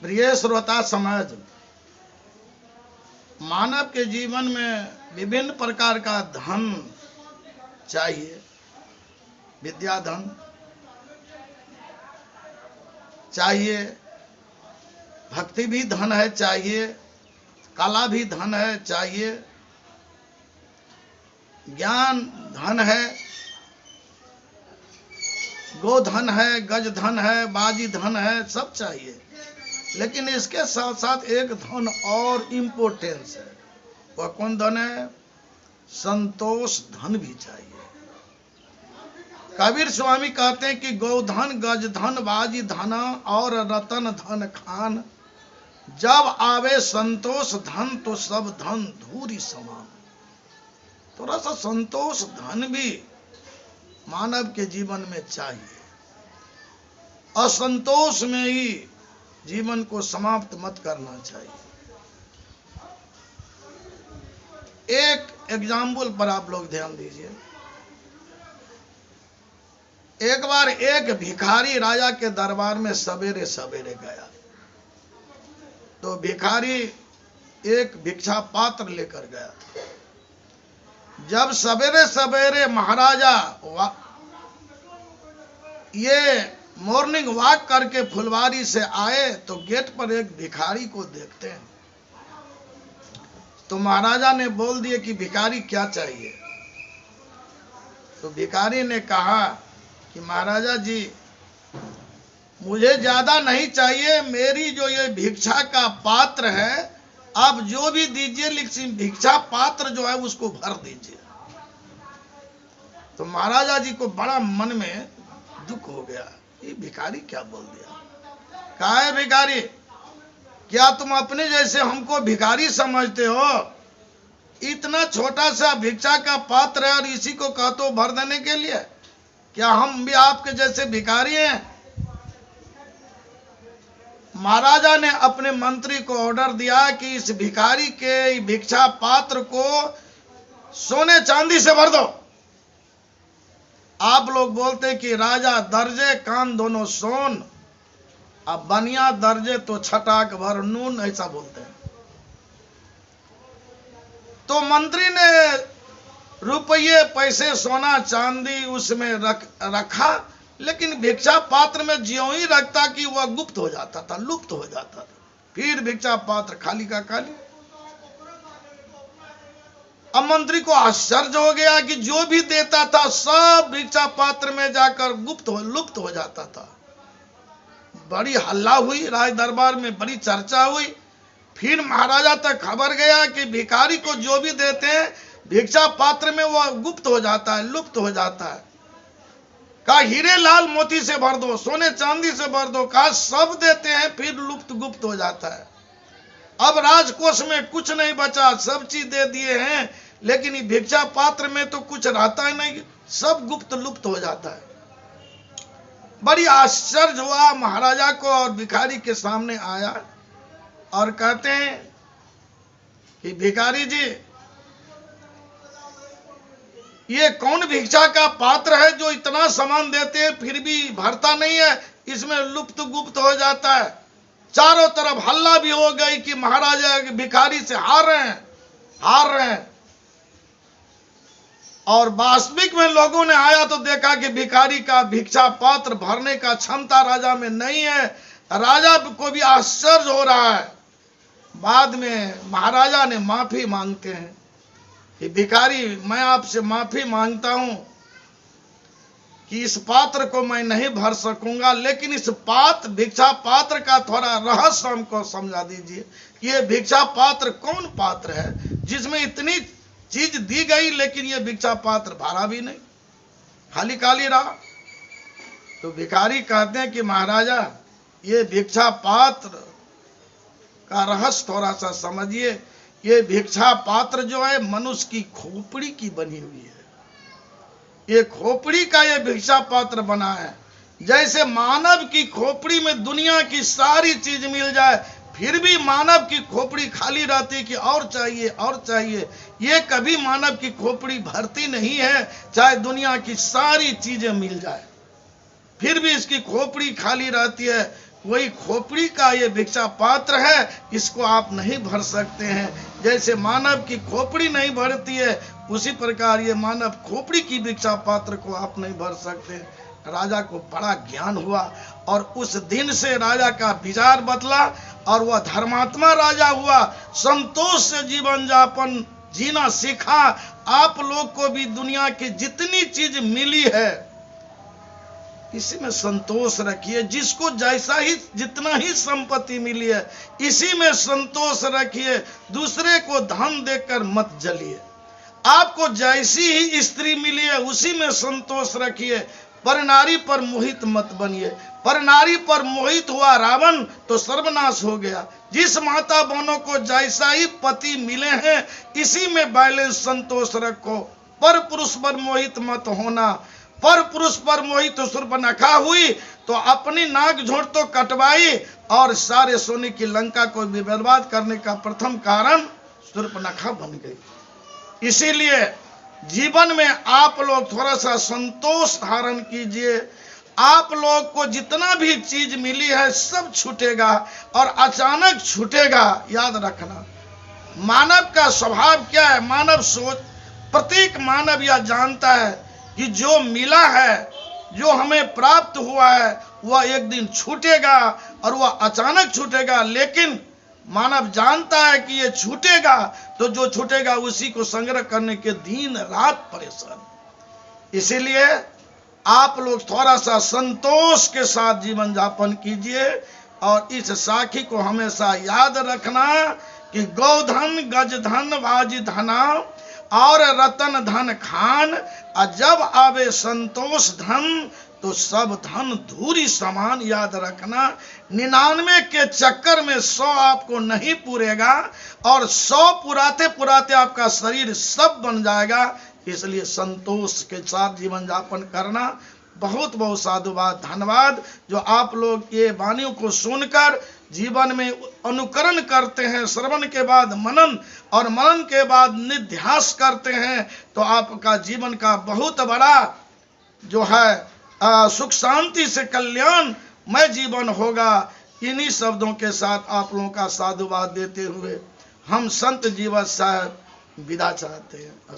प्रिय श्रोता समाज, मानव के जीवन में विभिन्न प्रकार का धन चाहिए। विद्या धन चाहिए, भक्ति भी धन है चाहिए, कला भी धन है चाहिए, ज्ञान धन है, गोधन है, गज धन है, बाजी धन है, सब चाहिए। लेकिन इसके साथ साथ एक धन और इम्पोर्टेंस है। वह कौन धन है? संतोष धन भी चाहिए। कबीर स्वामी कहते हैं कि गोधन, गज धन, बाजी धन और रतन धन खान, जब आवे संतोष धन तो सब धन धूरी समान। थोड़ा सा संतोष धन भी मानव के जीवन में चाहिए। असंतोष में ही जीवन को समाप्त मत करना चाहिए। एक एग्जाम्पल पर आप लोग ध्यान दीजिए। एक बार एक भिखारी राजा के दरबार में सवेरे सवेरे गया, तो भिखारी एक भिक्षा पात्र लेकर गया था। जब सवेरे सवेरे महाराजा ये मॉर्निंग वॉक करके फुलवारी से आए तो गेट पर एक भिखारी को देखते हैं। तो महाराजा ने बोल दिए कि भिखारी क्या चाहिए? तो भिखारी ने कहा कि महाराजा जी, मुझे ज्यादा नहीं चाहिए, मेरी जो ये भिक्षा का पात्र है, आप जो भी दीजिए, लेकिन भिक्षा पात्र जो है उसको भर दीजिए। तो महाराजा जी को बड़ा मन में दुख हो गया, ये भिखारी क्या बोल दिया। कहा है भिखारी, क्या तुम अपने जैसे हमको भिखारी समझते हो? इतना छोटा सा भिक्षा का पात्र है और इसी को कहते हो भर देने के लिए? क्या हम भी आपके जैसे भिखारी हैं? महाराजा ने अपने मंत्री को ऑर्डर दिया कि इस भिखारी के भिक्षा पात्र को सोने चांदी से भर दो। आप लोग बोलते कि राजा दर्जे कान दोनों सोन, अब बनिया दर्जे तो छटाक भर नून, ऐसा बोलते हैं। तो मंत्री ने रुपये पैसे सोना चांदी उसमें रखा, लेकिन भिक्षा पात्र में ज्यों ही रखता कि वह गुप्त हो जाता था, लुप्त हो जाता था। फिर भिक्षा पात्र खाली का खाली। अब मंत्री को आश्चर्य हो गया कि जो भी देता था सब भिक्षा पात्र में जाकर लुप्त हो जाता था। बड़ी हल्ला हुई, राज दरबार में बड़ी चर्चा हुई। फिर महाराजा तक खबर गया कि भिखारी को जो भी देते हैं भिक्षा पात्र में वह गुप्त हो जाता है, लुप्त हो जाता है। कहा हीरे लाल मोती से भर दो, सोने चांदी से भर दो, कहा सब देते हैं फिर लुप्त गुप्त हो जाता है। अब राजकोष में कुछ नहीं बचा, सब चीज दे दिए हैं, लेकिन ये भिक्षा पात्र में तो कुछ रहता ही नहीं, सब गुप्त लुप्त हो जाता है। बड़ी आश्चर्य हुआ महाराजा को और भिखारी के सामने आया और कहते हैं कि भिखारी जी, ये कौन भिक्षा का पात्र है जो इतना सामान देते हैं फिर भी भरता नहीं है, इसमें लुप्त गुप्त हो जाता है। चारों तरफ हल्ला भी हो गई कि महाराजा भिखारी से हार रहे हैं। और वास्तविक में लोगों ने आया तो देखा कि भिखारी का भिक्षा पात्र भरने का क्षमता राजा में नहीं है। राजा को भी आश्चर्य हो रहा है। बाद में महाराजा ने माफी मांगते हैं कि भिखारी, मैं आपसे माफी मांगता हूं कि इस पात्र को मैं नहीं भर सकूंगा, लेकिन इस भिक्षा पात्र का थोड़ा रहस्य हमको समझा दीजिए। ये भिक्षा पात्र कौन पात्र है जिसमें इतनी चीज दी गई लेकिन ये भिक्षा पात्र भरा भी नहीं, खाली खाली रहा। तो भिखारी कहते हैं कि महाराजा, ये भिक्षा पात्र का रहस्य थोड़ा सा समझिए। ये भिक्षा पात्र जो है मनुष्य की खोपड़ी की बनी हुई है। ये खोपड़ी का ये भिक्षा पात्र बना है। जैसे मानव की खोपड़ी में दुनिया की सारी चीज मिल जाए फिर भी मानव की खोपड़ी खाली रहती कि और चाहिए और चाहिए। ये कभी मानव की खोपड़ी भरती नहीं है, चाहे दुनिया की सारी चीजें मिल जाए फिर भी इसकी खोपड़ी खाली रहती है। कोई खोपड़ी का ये भिक्षा पात्र है, इसको आप नहीं भर सकते हैं। जैसे मानव की खोपड़ी नहीं भरती है, उसी प्रकार ये मानव खोपड़ी की भिक्षा पात्र को आप नहीं भर सकते। राजा को बड़ा ज्ञान हुआ और उस दिन से राजा का विचार बदला और वह धर्मात्मा राजा हुआ। संतोष से जीवन यापन जीना सीखा। आप लोग को भी दुनिया की जितनी चीज मिली है, इसी में संतोष रखिए। जिसको जैसा ही जितना ही संपत्ति मिली है, इसी में संतोष रखिए। दूसरे को धन देकर मत जलिए। आपको जैसी ही स्त्री मिली है, उसी में संतोष रखिए। पर नारी पर मोहित मत बनिए। पर नारी पर मोहित हुआ रावण तो सर्वनाश हो गया। जिस माता बहनों को जैसा ही पति मिले हैं, इसी में बैलेंस संतोष रखो। पर पुरुष पर मोहित मत होना। पर पुरुष पर मोहित शूर्पणखा हुई तो अपनी नाक झोंट तो कटवाई और सारे सोने की लंका को भी बर्बाद करने का प्रथम कारण शूर्पणखा बन गई। इसीलिए जीवन में आप लोग थोड़ा सा संतोष धारण कीजिए। आप लोग को जितना भी चीज मिली है सब छूटेगा और अचानक छूटेगा। याद रखना, मानव का स्वभाव क्या है? मानव सोच, प्रत्येक मानव यह जानता है कि जो मिला है, जो हमें प्राप्त हुआ है, वह एक दिन छूटेगा और वह अचानक छूटेगा। लेकिन मानव जानता है कि ये छूटेगा, तो जो छूटेगा उसी को संग्रह करने के दिन रात परेशान। इसीलिए आप लोग थोड़ा सा संतोष के साथ जीवन यापन कीजिए और इस साखी को हमेशा याद रखना कि गोधन गज धन वाजी धना और रतन धन खान, और जब आवे संतोष धन तो सब धन धूरी समान। याद रखना, 99 के चक्कर में 100 आपको नहीं पूरेगा और 100 पुराते पुराते आपका शरीर सब बन जाएगा। इसलिए संतोष के साथ जीवन यापन करना। बहुत बहुत साधुवाद, धन्यवाद जो आप लोग ये वाणियों को सुनकर जीवन में अनुकरण करते हैं। श्रवण के बाद मनन और मनन के बाद निध्यास करते हैं, तो आपका जीवन का बहुत बड़ा जो है सुख शांति से कल्याणमय जीवन होगा। इन्हीं शब्दों के साथ आप लोगों का साधुवाद देते हुए हम संत जीवन साहब विदा चाहते हैं।